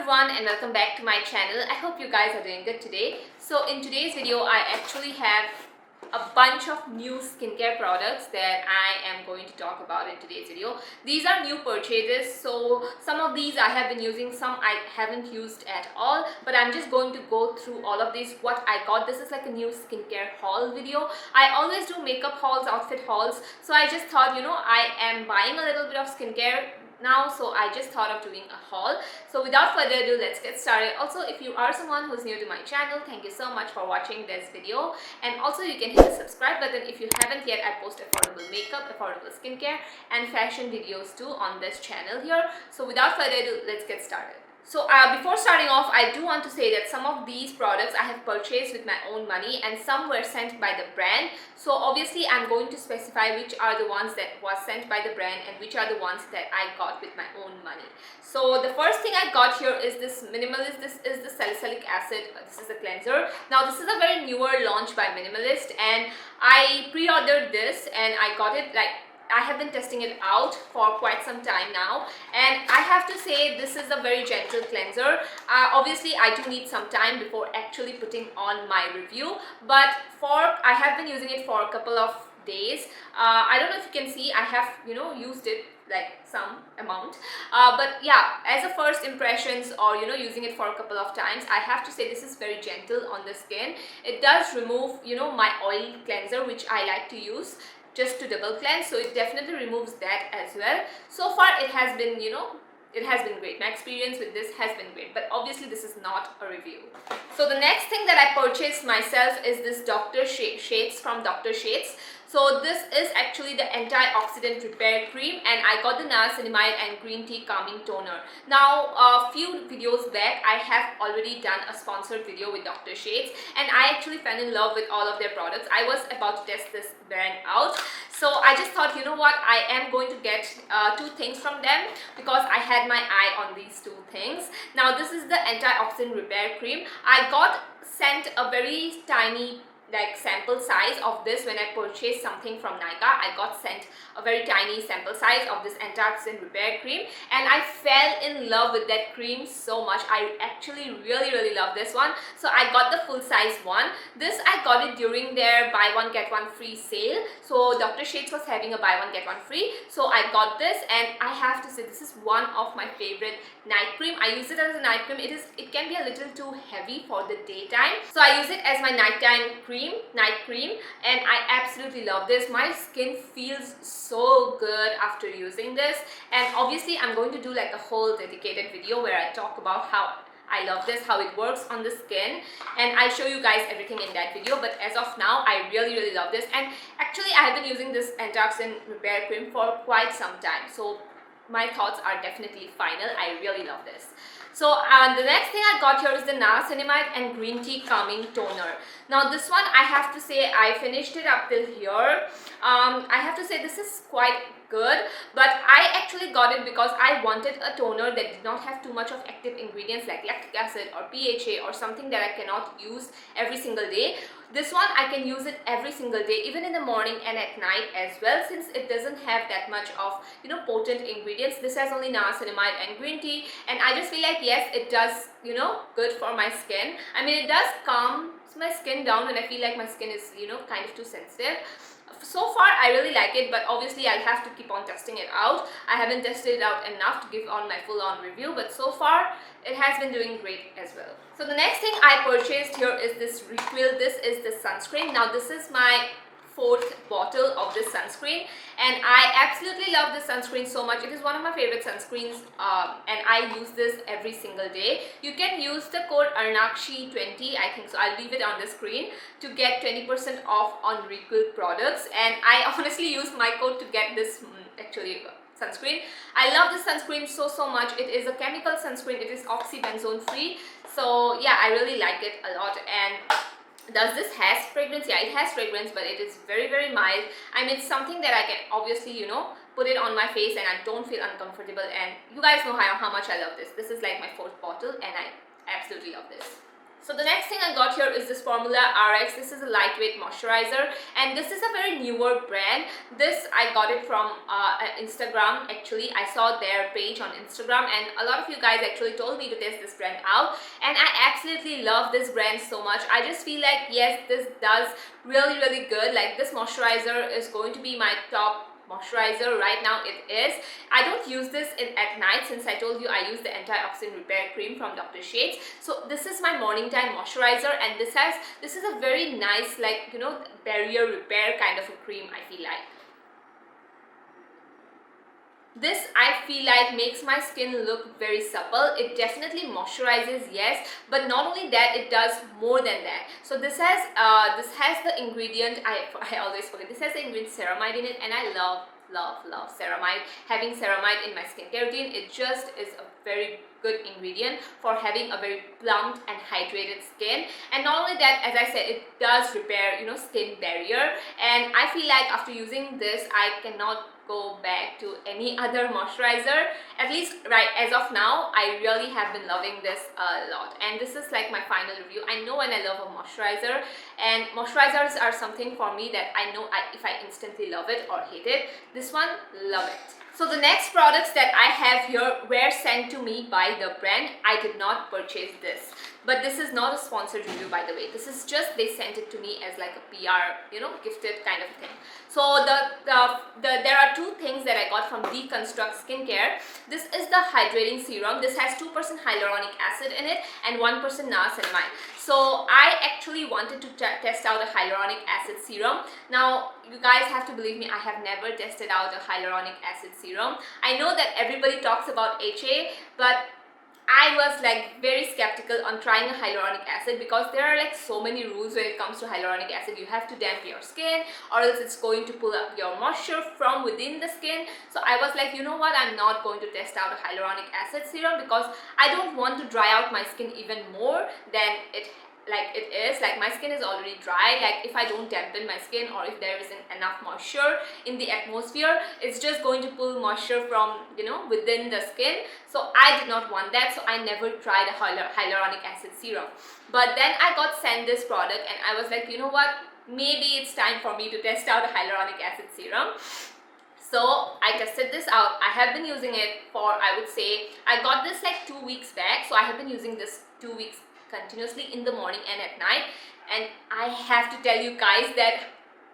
everyone and welcome back to my channel. I hope you guys are doing good today. So in today's video, I actually have a bunch of new skincare products that I am going to talk about in today's video. These are new purchases, so some of these I have been using, some I haven't used at all, but I'm just going to go through all of these, what I got. This is like a new skincare haul video. I always do makeup hauls, outfit hauls, so I just thought, I am buying a little bit of skincare now, so I just thought of doing a haul. So without further ado, let's get started. Also, if you are someone who's new to my channel, thank you so much for watching this video, and also you can hit the subscribe button if you haven't yet. I post affordable makeup, affordable skincare and fashion videos too on this channel here. So without further ado, let's get started. So before starting off, I do want to say that some of these products I have purchased with my own money and some were sent by the brand. So obviously I'm going to specify which are the ones that was sent by the brand and which are the ones that I got with my own money. So the first thing I got here is this Minimalist. This is the Salicylic acid. This is a cleanser. Now this is a very newer launch by Minimalist, and I pre-ordered this and I got it I have been testing it out for quite some time now, and I have to say this is a very gentle cleanser. Obviously I do need some time before actually putting on my review, but I have been using it for a couple of days. I don't know if you can see, I have used it like some amount, but yeah, as a first impressions or using it for a couple of times, I have to say this is very gentle on the skin. It does remove my oil cleanser, which I like to use just to double cleanse, so it definitely removes that as well. So far it has been it has been great. My experience with this has been great, but obviously this is not a review. So the next thing that I purchased myself is this Dr. Sheth's from Dr. Sheth's. So this is actually the antioxidant repair cream, and I got the niacinamide and green tea calming toner. Now a few videos back I have already done a sponsored video with Dr. Sheth's, and I actually fell in love with all of their products. I was about to test this brand out, so I just thought, I am going to get two things from them because I had my eye on these two things. Now this is the antioxidant repair cream. I got sent a very tiny sample size of this when I purchased something from Nykaa. I got sent a very tiny sample size of this antioxidant repair cream, and I fell in love with that cream so much. I actually really love this one, so I got the full size one. This I got it during their buy one get one free sale. So Dr. Sheth's was having a buy one get one free, so I got this, and I have to say this is one of my favorite night cream. I use it as a night cream. It can be a little too heavy for the daytime, so I use it as my nighttime night cream, and I absolutely love this. My skin feels so good after using this, and obviously I'm going to do like a whole dedicated video where I talk about how I love this, how it works on the skin, and I'll show you guys everything in that video. But as of now, I really love this, and actually I have been using this antioxidant repair cream for quite some time, so my thoughts are definitely final. I really love this. So the next thing I got here is the niacinamide and green tea calming toner. Now this one, I have to say I finished it up till here. I have to say this is quite good, but I actually got it because I wanted a toner that did not have too much of active ingredients like lactic acid or PHA or something that I cannot use every single day. This one I can use it every single day, even in the morning and at night as well, since it doesn't have that much of potent ingredients. This has only niacinamide and green tea, and I just feel like yes, it does good for my skin. I mean, it does calm my skin down when I feel like my skin is kind of too sensitive. So far I really like it, but obviously I'll have to keep on testing it out. I haven't tested it out enough to give on my full-on review, but so far it has been doing great as well. So the next thing I purchased here is this Reequil. This is the sunscreen. Now this is my fourth bottle of this sunscreen, and I absolutely love this sunscreen so much. It is one of my favorite sunscreens, and I use this every single day. You can use the code Arnakshi20, I think so, I'll leave it on the screen, to get 20% off on Reequil products, and I honestly used my code to get this sunscreen. I love this sunscreen so much. It is a chemical sunscreen. It is oxybenzone free, so yeah, I really like it a lot. And does this has fragrance? Yeah, it has fragrance, but it is very mild. I mean, it's something that I can obviously put it on my face and I don't feel uncomfortable, and you guys know how much I love this. This is like my fourth bottle, and I absolutely love this. So the next thing I got here is this FormulaRx. This is a lightweight moisturizer, and this is a very newer brand. This I got it from Instagram. Actually, I saw their page on Instagram, and a lot of you guys actually told me to test this brand out, and I absolutely love this brand so much. I just feel like, yes, this does really good. Like, this moisturizer is going to be my top moisturizer right now. It is. I don't use this at night, since I told you I use the Antioxidant Repair Cream from Dr. Sheth's. So this is my morning time moisturizer, and this is a very nice, like, you know, barrier repair kind of a cream, I feel like. This, I feel like, makes my skin look very supple. It definitely moisturizes, yes, but not only that, it does more than that. So this has the ingredient, I always forget, this has the ingredient ceramide in it, and I love ceramide. Having ceramide in my skincare routine, it just is a very good ingredient for having a very plumped and hydrated skin. And not only that, as I said, it does repair, you know, skin barrier, and I feel like after using this, I cannot go back to any other moisturizer. At least right as of now, I really have been loving this a lot, and this is like my final review. I know when I love a moisturizer, and moisturizers are something for me that I know if I instantly love it or hate it. This one, love it. So the next products that I have here were sent to me by the brand. I did not purchase this, but this is not a sponsored review, by the way. This is just, they sent it to me as like a PR, you know, gifted kind of thing. So there are two things that I got from Deconstruct skincare. This is the hydrating serum. This has 2% hyaluronic acid in it and 1% niacinamide. So I actually wanted to test out a hyaluronic acid serum. Now, you guys have to believe me, I have never tested out a hyaluronic acid serum. I know that everybody talks about HA, but I was like very skeptical on trying a hyaluronic acid, because there are like so many rules when it comes to hyaluronic acid. You have to damp your skin, or else it's going to pull up your moisture from within the skin. So I was like, you know what, I'm not going to test out a hyaluronic acid serum, because I don't want to dry out my skin even more than it is. Like, my skin is already dry. Like, if I don't dampen my skin, or if there isn't enough moisture in the atmosphere, it's just going to pull moisture from, you know, within the skin. So I did not want that, so I never tried a hyaluronic acid serum. But then I got sent this product, and I was like, you know what, maybe it's time for me to test out a hyaluronic acid serum. So I tested this out. I have been using it for, I would say, I got this like 2 weeks back, so I have been using this 2 weeks continuously in the morning and at night. And I have to tell you guys that,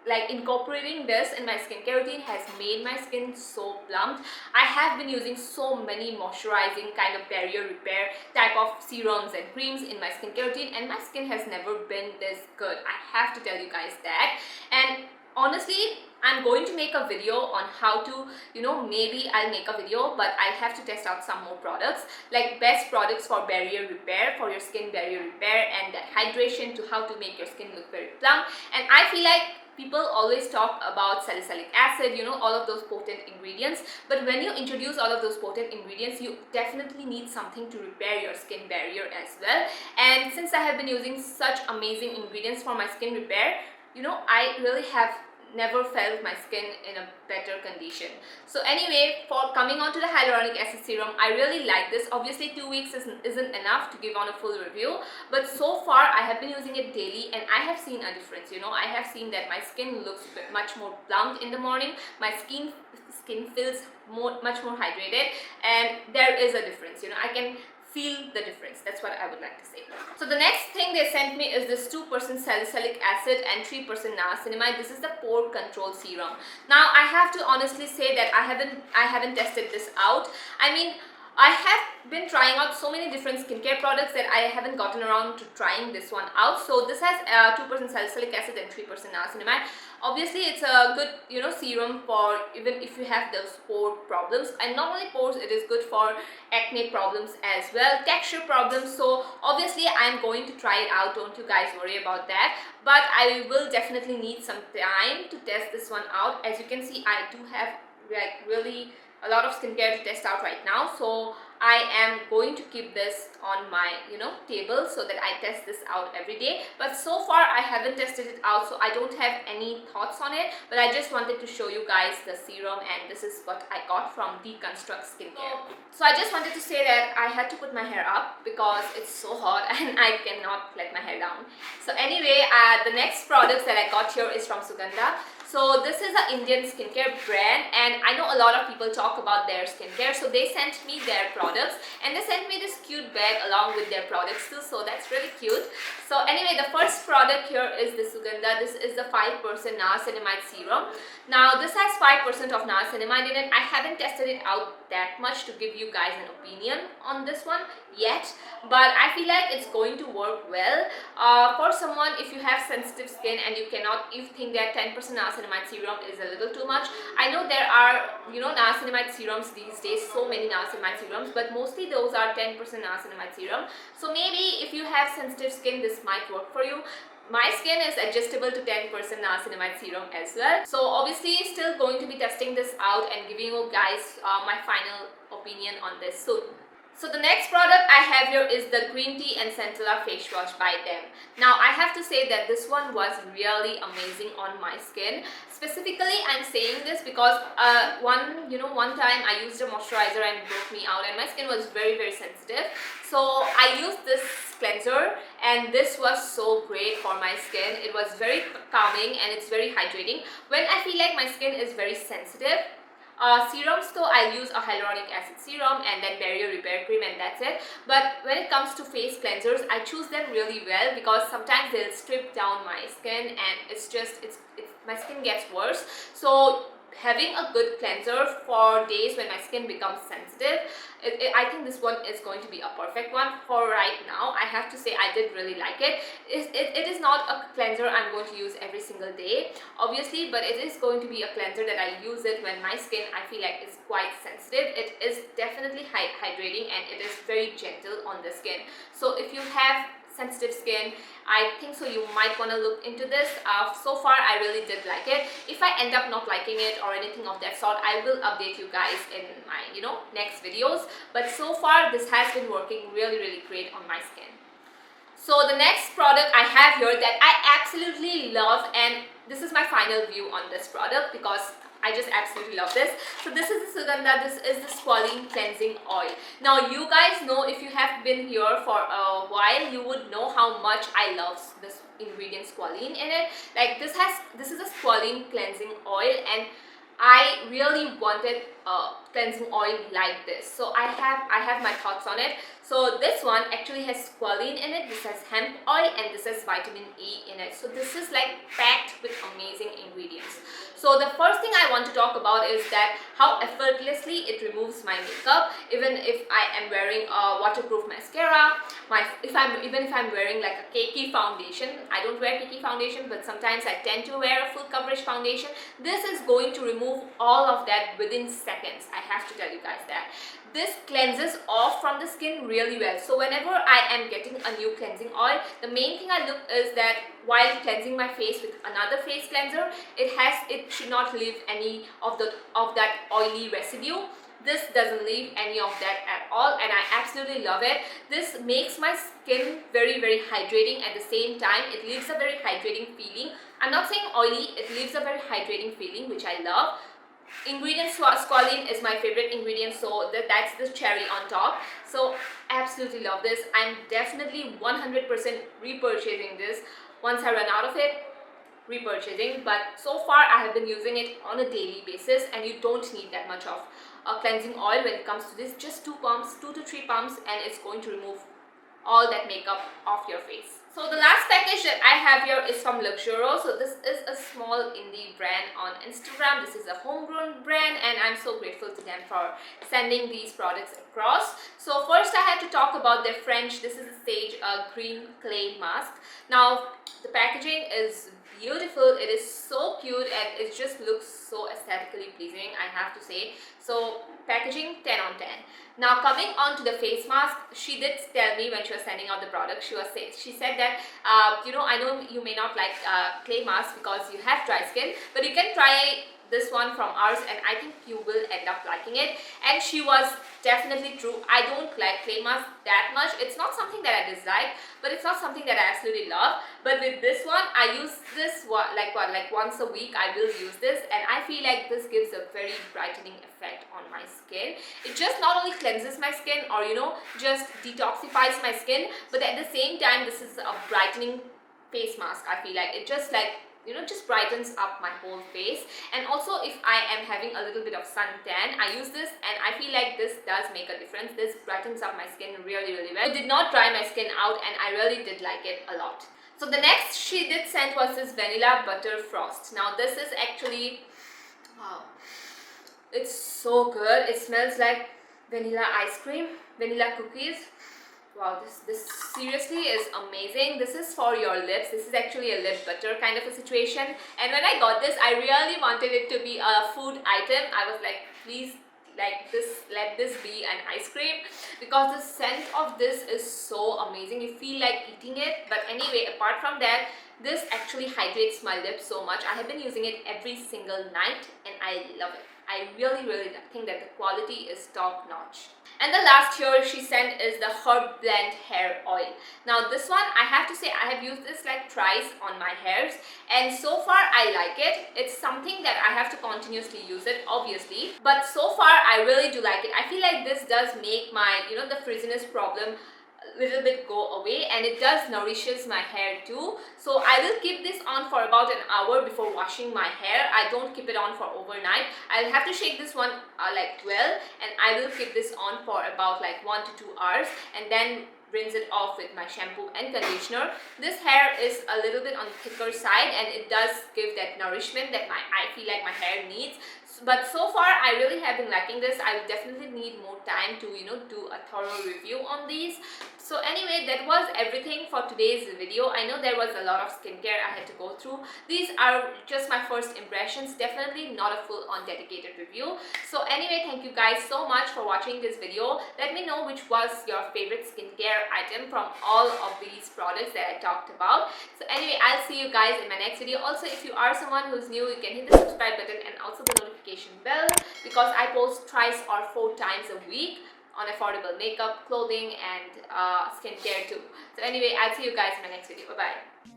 like, incorporating this in my skincare routine has made my skin so plumped. I have been using so many moisturizing kind of barrier repair type of serums and creams in my skincare routine, and my skin has never been this good. I have to tell you guys that. And honestly, I'm going to make a video on how to, you know, maybe I'll make a video, but I have to test out some more products, like best products for barrier repair, for your skin barrier repair, and that hydration, to how to make your skin look very plump. And I feel like people always talk about salicylic acid, you know, all of those potent ingredients, but when you introduce all of those potent ingredients, you definitely need something to repair your skin barrier as well. And since I have been using such amazing ingredients for my skin repair, you know, I really have never felt my skin in a better condition. So anyway, for coming on to the hyaluronic acid serum, I really like this. Obviously 2 weeks isn't enough to give on a full review, but so far I have been using it daily, and I have seen a difference. You know, I have seen that my skin looks much more plumped in the morning. My skin feels much more hydrated, and there is a difference. You know, I can feel the difference. That's what I would like to say. So the next thing they sent me is this 2% salicylic acid and 3% niacinamide. This is the pore control serum. Now I have to honestly say that I haven't tested this out. I mean, I have been trying out so many different skincare products that I haven't gotten around to trying this one out. So this has 2% salicylic acid and 3% niacinamide. Obviously, it's a good, you know, serum for even if you have those pore problems, and not only pores, it is good for acne problems as well, texture problems. So obviously, I'm going to try it out. Don't you guys worry about that. But I will definitely need some time to test this one out. As you can see, I do have like really a lot of skincare to test out right now, so I am going to keep this on my table so that I test this out every day. But so far I haven't tested it out, so I don't have any thoughts on it, but I just wanted to show you guys the serum, and this is what I got from Deconstruct skincare. So I just wanted to say that I had to put my hair up because it's so hot and I cannot let my hair down. So anyway, the next products that I got here is from Suganda. So this is an Indian skincare brand, and I know a lot of people talk about their skincare, so they sent me their products, and they sent me this cute bag along with their products too, so that's really cute. So anyway, the first product here is the Suganda. This is the 5% niacinamide serum. Now this has 5% of niacinamide in it. I haven't tested it out that much to give you guys an opinion on this one yet, but I feel like it's going to work well for someone if you have sensitive skin and you think that 10% niacinamide serum is a little too much. I know there are niacinamide serums these days, so many niacinamide serums, but mostly those are 10% niacinamide serum. So maybe if you have sensitive skin, this might work for you. My skin is adjustable to 10% niacinamide serum as well. So obviously still going to be testing this out and giving you guys my final opinion on this soon. So the next product I have here is the Green Tea and Centella Face Wash by them. Now I have to say that this one was really amazing on my skin. Specifically, I'm saying this because one time I used a moisturizer and broke me out, and my skin was very sensitive. So I used this cleanser, and this was so great for my skin. It was very calming and it's very hydrating. When I feel like my skin is very sensitive, serums though, I use a hyaluronic acid serum and then barrier repair cream, and that's it. But when it comes to face cleansers, I choose them really well because sometimes they'll strip down my skin and my skin gets worse. So having a good cleanser for days when my skin becomes sensitive, I think this one is going to be a perfect one for right now. I have to say I did really like it. It is not a cleanser I'm going to use every single day, obviously, but it is going to be a cleanser that I use it when my skin, I feel like, is quite sensitive. It is definitely hydrating and it is very gentle on the skin. So if you have sensitive skin, I think so you might want to look into this. So far I really did like it. If I end up not liking it or anything of that sort, I will update you guys in my next videos, but so far this has been working really great on my skin. So the next product I have here that I absolutely love, and this is my final view on this product because I just absolutely love this. So this is the Suganda. This is the Squalane cleansing oil. Now you guys know, if you have been here for a while, you would know how much I love this ingredient Squalane in it. Like this is a Squalane cleansing oil, and I really wanted a cleansing oil like this. So I have my thoughts on it. So this one actually has squalane in it, this has hemp oil, and this has vitamin E in it. So this is like packed with amazing ingredients. So the first thing I want to talk about is that how effortlessly it removes my makeup. Even if I am wearing a waterproof mascara, even if I'm wearing like a cakey foundation, I don't wear cakey foundation, but sometimes I tend to wear a full coverage foundation. This is going to remove all of that within seconds. I have to tell you guys that. This cleanses off from the skin really well. So whenever I am getting a new cleansing oil, the main thing I look is that while cleansing my face with another face cleanser, it should not leave any of that oily residue. This doesn't leave any of that at all, and I absolutely love it. This makes my skin very hydrating. At the same time, it leaves a very hydrating feeling. I'm not saying oily, it leaves a very hydrating feeling, which I love. Ingredient squalane is my favorite ingredient, so that's the cherry on top. So absolutely love this. I'm definitely 100% repurchasing this once I run out of it. Repurchasing, but so far I have been using it on a daily basis, and you don't need that much of a cleansing oil when it comes to this. Just 2 to 3 pumps, and it's going to remove all that makeup off your face. So the last package that I have here is from Luxuro. So this is a small indie brand on Instagram. This is a homegrown brand, and I'm so grateful to them for sending these products across. So first I have to talk about their French. This is a Sage Green Clay Mask. Now the packaging is beautiful. It is so cute, and it just looks so aesthetically pleasing, I have to say. So packaging 10 on 10. Now coming on to the face mask, she did tell me when she was sending out the product, she said that I know you may not like clay mask because you have dry skin, but you can try this one from ours, and I think you will end up liking it. And she was definitely true. I don't like clay mask that much. It's not something that I dislike, but it's not something that I absolutely love. But with this one, I use this like once a week I will use this, and I feel like this gives a very brightening effect on my skin. It just not only cleanses my skin, or you know, just detoxifies my skin, but at the same time this is a brightening face mask. I feel like it just like, you know, just brightens up my whole face. And also if I am having a little bit of suntan, I use this and I feel like this does make a difference. This brightens up my skin really well. It did not dry my skin out and I really did like it a lot. So the next she did send was this vanilla butter frost. Now this is actually, wow, it's so good. It smells like vanilla ice cream, vanilla cookies. Wow, this seriously is amazing. This is for your lips. This is actually a lip butter kind of a situation. And when I got this, I really wanted it to be a food item. I was like, please, like this, let this be an ice cream, because the scent of this is so amazing. You feel like eating it. But anyway, apart from that, this actually hydrates my lips so much. I have been using it every single night and I love it. I really think that the quality is top notch. And the last here she sent is the Herb Blend Hair Oil. Now this one, I have to say, I have used this like thrice on my hairs and so far I like it. It's something that I have to continuously use it, obviously, but so far I really do like it. I feel like this does make my, you know, the frizziness problem little bit go away, and it does nourishes my hair too. So I will keep this on for about an hour before washing my hair. I don't keep it on for overnight. I'll have to shake this one like 12, and I will keep this on for about like 1 to 2 hours and then rinse it off with my shampoo and conditioner. This hair is a little bit on the thicker side and it does give that nourishment that I feel like my hair needs. But so far I really have been liking this. I will definitely need more time to, you know, do a thorough review on these. So anyway, that was everything for today's video. I know there was a lot of skincare I had to go through. These are just my first impressions, definitely not a full on dedicated review. So anyway, thank you guys so much for watching this video. Let me know which was your favorite skincare item from all of these products that I talked about. So anyway, I'll see you guys in my next video. Also, if you are someone who's new, you can hit the subscribe button and also the notification bell, because I post thrice or 4 times a week on affordable makeup, clothing and skincare too. So anyway, I'll see you guys in my next video. Bye bye.